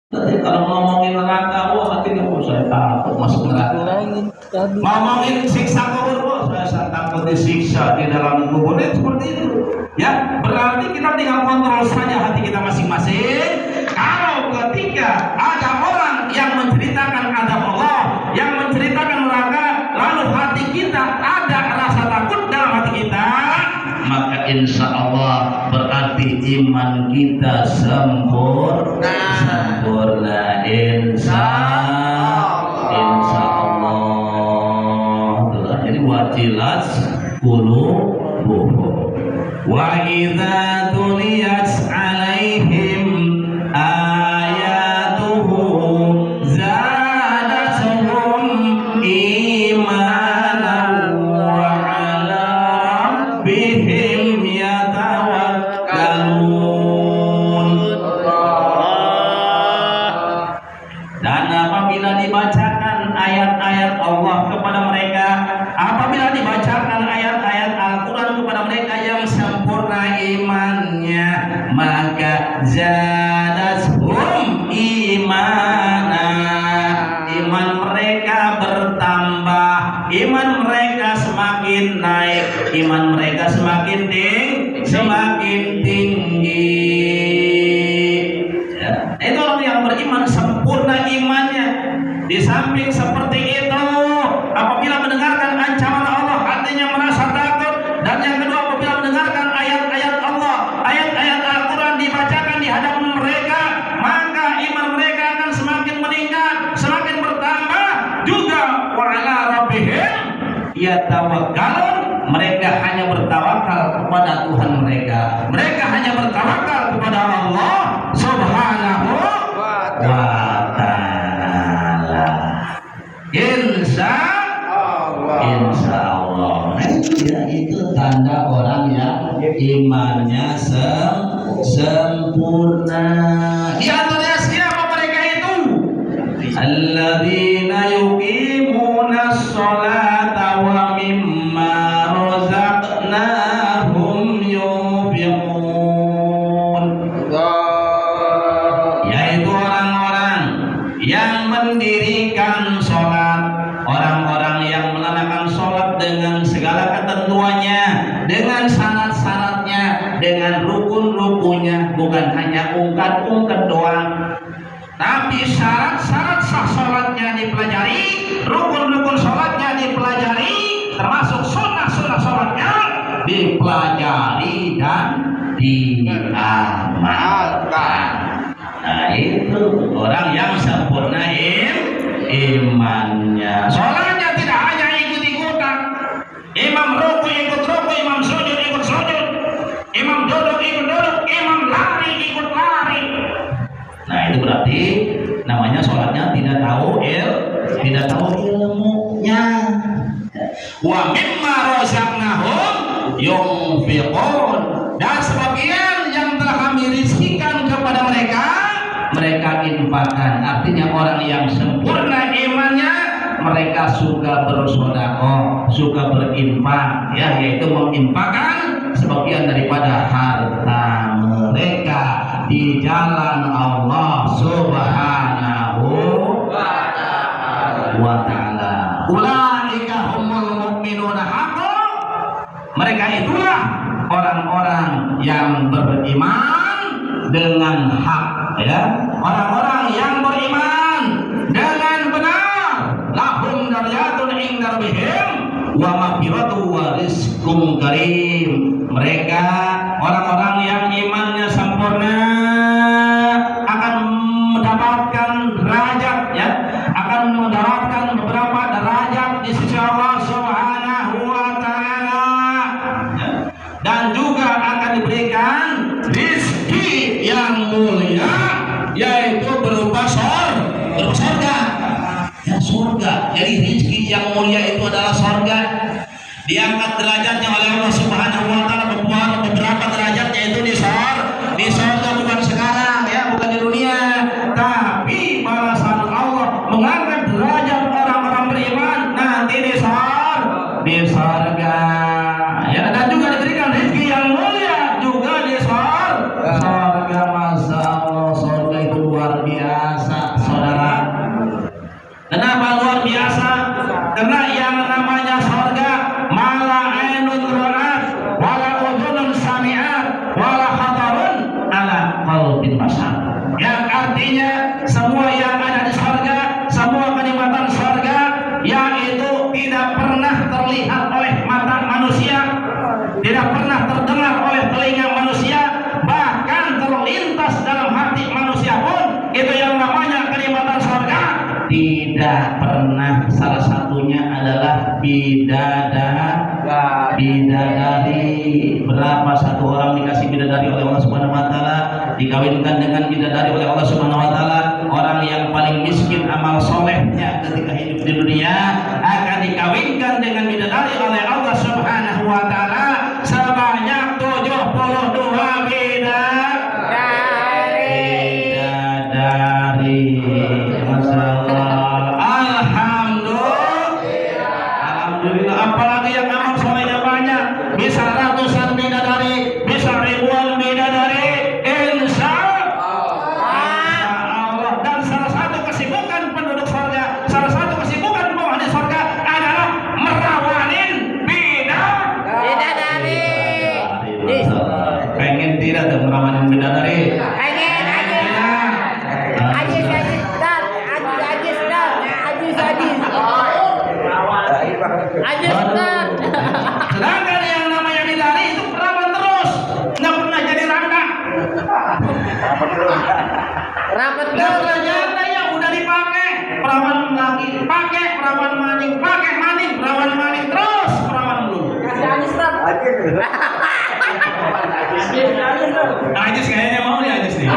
Tapi kalau ngomongin neraka, wah hati kamu saya takut masuk neraka. Ngomongin siksa kubur, wah saya takut disiksa di dalam kubur. Seperti itu. Ya, berarti kita tinggal kontrol saja hati kita masing-masing. Kalau ketika ada orang yang menceritakan adab Allah, yang menceritakan neraka, lalu hati kita ada rasa takut dalam hati kita, maka insya Allah berarti iman kita sempurna. Insya Allah. Jadi wajilat qulubuhum wa idza tuliyat alaihim ayatuhu zadatuhum imanan wa ala rabbihim yatawakkalun. Dan apabila dibacakan ayat-ayat Allah kepada mereka, apabila dibacakan ayat-ayat Al-Quran kepada mereka yang sempurna imannya, maka zadatuhum imana, iman mereka bertambah, iman mereka semakin naik, iman mereka semakin tinggi. Ya. Itu orang yang beriman sempurna imannya. Di samping seperti itu, apabila mendengarkan ancaman Allah, hatinya merasa takut. Dan yang kedua, apabila mendengarkan ayat-ayat Allah, ayat-ayat Al-Quran dibacakan di hadapan mereka, maka iman mereka akan semakin meningkat, semakin bertambah. Juga wa ala rabbihim yatawakkalun, mereka hanya bertawakal kepada Tuhan mereka. Mereka hanya bertawakal kepada Allah Subhanahu wa ta'ala. Insya Allah. Ya, itu tanda orang yang imannya sempurna. Di antaranya siapa mereka itu? Alladzina yuqimuna sholata wa mimma razaqnahum yunfiqun. Yaitu orang-orang yang mendirikan sholat, orang-orang yang menanamkan sholat dengan segala ketentuannya, dengan syarat-syaratnya, dengan rukun-rukunnya, bukan hanya ungkat-ungkat doang, tapi syarat-syarat sah sholatnya dipelajari, rukun-rukun sholatnya dipelajari, termasuk sunnah-sunnah sholatnya dipelajari dan diamalkan. Nah, itu orang yang sempurna imannya. Sholatnya tidak hanya ikut-ikutan. Imam ruku ikut ruku, imam sujud ikut sujud, imam duduk ikut duduk, imam lari ikut lari. Nah, itu berarti namanya sholatnya tidak tahu ilmunya. Wa mimma razaqnahum yunfiqun, dan sebagian yang telah kami rizkikan kepada mereka, mereka infakkan. Artinya orang yang sempurna imannya, mereka suka bersedekah, suka berinfak, ya, yaitu menginfakkan sebagian daripada harta mereka di jalan Allah Subhanahu wa ta'ala. Ulaika humul mu'minuna haqqan. Mereka itulah orang-orang yang beriman dengan hak, ya, orang-orang yang beriman dengan benar. Lahum darajatun inda rabbihim wa maghfiratu wa rizqun karim. Mereka orang-orang yang imannya sempurna akan mendapatkan derajat, ya, akan mendapatkan beberapa derajat di sisi Allah Subhanahu wa ta'ala, dan juga akan diberikan rizki yang mulia, yaitu berupa surga. Ya, surga. Jadi rizki yang mulia itu adalah surga. Diangkat derajatnya oleh Allah Subhanahu wa ta'ala, beberapa derajatnya itu di surga, bukan sekarang, ya, bukan di dunia, tapi balasan Allah mengangkat derajat orang-orang beriman nanti di surga. Ya, dan juga diberikan rezeki yang mulia juga di surga. Masa Allah, surga itu luar biasa. biasa, saudara. Kenapa luar biasa? Karena yang namanya surga mala ainun ra'at wala udhunun sami'at wala khatarun ala qalbin bashar. Yang artinya semua yang ada di surga, semua kenikmatan surga yang itu tidak pernah terlihat oleh mata manusia, tidak pernah terdengar oleh telinga manusia, bahkan terlintas dalam hati manusia pun, itu yang namanya kenikmatan surga tidak pernah. Salah satunya adalah bidadari. Berapa satu orang dikasih bidadari oleh Allah Subhanahu wa taala, dikawinkan dengan bidadari oleh Allah Subhanahu wa taala. Orang yang paling miskin amal solehnya ketika hidup di dunia akan dikawinkan dengan bidadari oleh Allah Subhanahu wa taala sebanyak 72 bidadari. Masalah. Alhamdulillah. Apalagi yang amal solehnya banyak, bisa ratusan bidadari, bisa ribuan bidadari, insya Allah. Dan salah satu kesibukan penduduk surga, salah satu kesibukan penghuni surga adalah merawanin bidadari. Pengen tidak tuh merawanin bidadari? Sedangkan yang namanya bidadari itu perawan terus, nggak pernah jadi rangka. Nggak pernah janda yang udah dipakai, perawan lagi, pakai perawan maning, pakai maning, perawan maning terus, perawan dulu. Ajis kayaknya mau nih Ajis nih.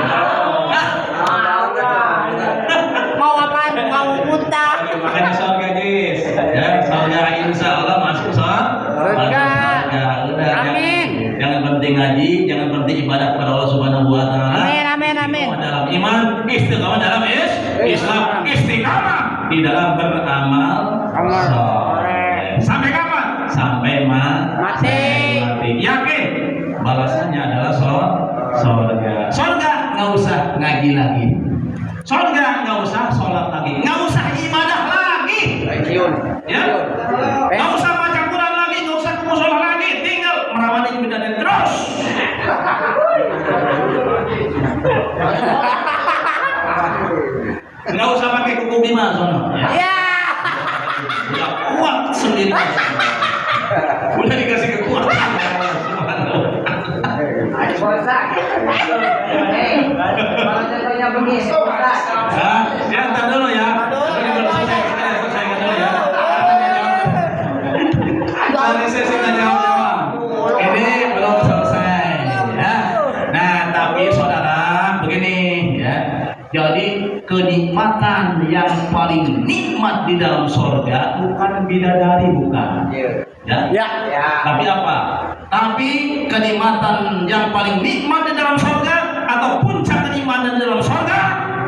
Mau apa? Mau muntah. Makanya surga Ajis. Ya, surga insya Allah masuk surga. Udah. Amin. Jangan berhenti ngaji, jangan berhenti ibadah kepada Allah Subhanahu wa taala. Amin. Dalam iman, istiqamah dalam Islam, istiqamah di dalam beramal soleh. Sampai kapan? Sampai mati. Yakin balasannya adalah surga. Surga nggak usah ngaji lagi. Surga nggak usah sholat lagi, nggak usah ibadah lagi. Ya, nggak usah baca Quran lagi, nggak usah musola lagi, tinggal merawat bidadari terus. Nggak usah pakai kuku bima sono. Ya. Udah kuat sendiri. Udah dikasih kekuatan. Ya, ntar dulu ya. Ini belum selesaikan dulu ya. Ini sesi tanya jawab. Ini belum selesai ya. Nah, tapi saudara begini ya. Jadi kenikmatan yang paling nikmat di dalam surga bukan bidadari, bukan. Ya. Tapi apa? Tapi kenikmatan yang paling nikmat di dalam surga atau puncak kenikmatan di dalam surga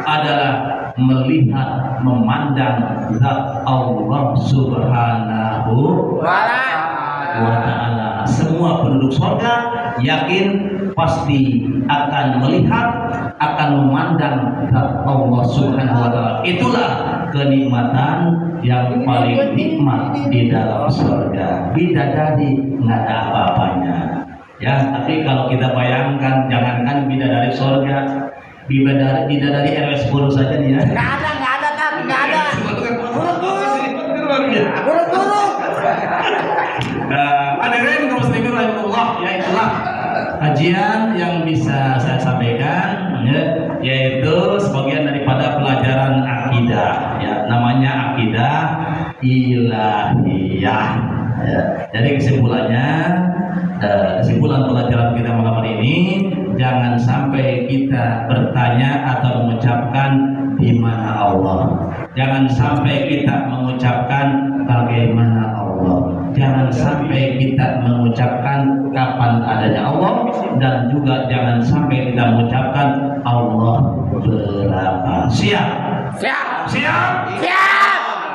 adalah melihat, memandang zat Allah Subhanahu wa taala. Semua penduduk surga yakin pasti akan melihat, akan memandang zat Allah Subhanahu wa taala. Itulah kenikmatan yang paling nikmat di dalam surga. Bidadari nggak ada apa-apanya. Ya, tapi kalau kita bayangkan, jangankan bidadari surga, bidadari RW 10 saja nih ya. Nggak ada. Buru-buru. Hadirin kaum muslimin rahimahullah, ya itulah kajian yang bisa saya sampaikan ya, yaitu sebagian daripada pelajaran akidah ya, namanya akidah ilahiyah ya. Jadi kesimpulan pelajaran kita malam hari ini, jangan sampai kita bertanya atau mengucapkan di mana Allah. Jangan sampai kita mengucapkan bagaimana Allah. Jangan sampai kita mengucapkan kapan adanya Allah, dan juga jangan sampai kita mengucapkan Allah berapa. Siap.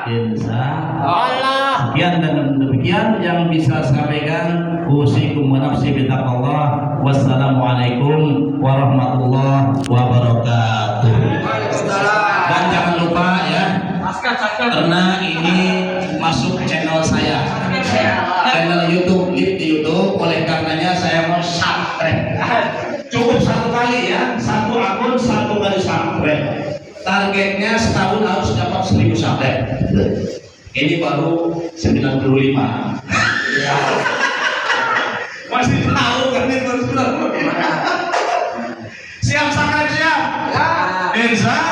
Insya Allah. Sekian dan demikian yang bisa saya sampaikan. Usikum wa nafsi bitaqwallah. Wassalamualaikum warahmatullahi wabarakatuh. Dan jangan lupa ya, karena ini masuk channel saya, channel YouTube, di YouTube. Oleh karenanya saya mau subscribe. Cukup satu kali ya, satu akun satu kali subscribe. Targetnya setahun harus dapat 1000 subscribe. Ini baru 95. Masih tahu kan ini baru 95. Siap subscribe siap? Insya Allah.